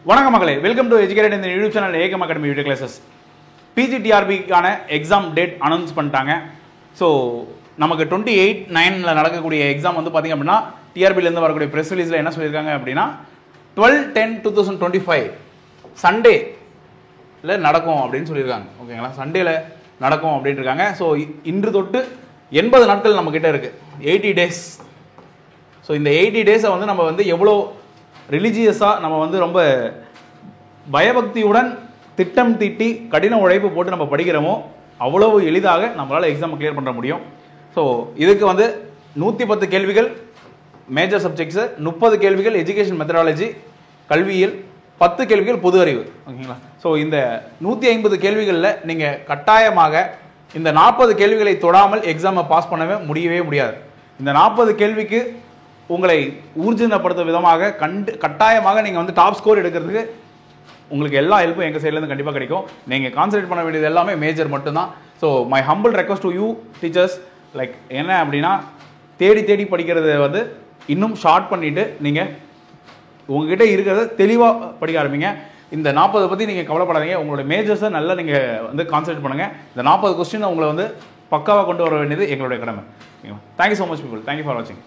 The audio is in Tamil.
வணக்கம் மகளே, வெல்கம் டு எஜுகேட்டட் இந்த YouTube channel Ekam academy video classes. பிஜிடிஆர்பிக்கான எக்ஸாம் டேட் அனௌன்ஸ் பண்ணிட்டாங்க. ஸோ நமக்கு 28/9 நடக்கக்கூடிய எக்ஸாம் வந்து பார்த்திங்க அப்படின்னா டிஆர்பிலேருந்து வரக்கூடிய ப்ரெஸ் ரிலீஸில் என்ன சொல்லியிருக்காங்க அப்படின்னா 12/10/2025 சண்டேல நடக்கும் அப்படின்னு சொல்லியிருக்காங்க. ஓகேங்களா, சண்டேல நடக்கும் அப்படின்னு இருக்காங்க. ஸோ இன்று தொட்டு 80 நாட்கள் நம்மக்கிட்ட இருக்குது, 80 டேஸ். ஸோ இந்த 80 டேஸை வந்து நம்ம வந்து எவ்வளோ ரிலீஜியஸாக நம்ம வந்து ரொம்ப பயபக்தியுடன் திட்டம் தீட்டி கடின உழைப்பு போட்டு நம்ம படிக்கிறோமோ அவ்வளவு எளிதாக நம்மளால் எக்ஸாமை கிளியர் பண்ண முடியும். ஸோ இதுக்கு வந்து 110 கேள்விகள் மேஜர் சப்ஜெக்ட்ஸு, 30 கேள்விகள் எஜுகேஷன் மெத்தடாலஜி கல்வியியல், 10 கேள்விகள் பொது அறிவு. ஓகேங்களா, ஸோ இந்த 150 கேள்விகளில் நீங்கள் கட்டாயமாக இந்த 40 கேள்விகளை தொடாமல் எக்ஸாமை பாஸ் பண்ணவே முடியாது. இந்த 40 கேள்விக்கு உங்களை ஊர்ஜிதப்படுத்தும் விதமாக கட்டாயமாக நீங்கள் வந்து டாப் ஸ்கோர் எடுக்கிறதுக்கு உங்களுக்கு எல்லா ஹெல்ப்பும் எங்கள் சைட்லேருந்து கண்டிப்பாக கிடைக்கும். நீங்கள் கான்சன்ட்ரேட் பண்ண வேண்டியது எல்லாமே மேஜர் மட்டும்தான். So my humble request to you teachers, like என்ன அப்படின்னா தேடி படிக்கிறத வந்து இன்னும் ஷார்ட் பண்ணிவிட்டு நீங்கள் உங்ககிட்ட இருக்கிறத தெளிவாக படிக்க ஆரம்பிங்க. இந்த 40 பற்றி நீங்கள் கவலைப்படாதீங்க. உங்களோட மேஜர்ஸை நல்லா நீங்கள் வந்து கான்சன்ட்ரேட் பண்ணுங்கள். இந்த 40 கொஸ்டின் உங்களை வந்து பக்காவாக கொண்டு வர வேண்டியது எங்களுடைய கடமை. Thank you so much people. Thank you for வாட்சிங்.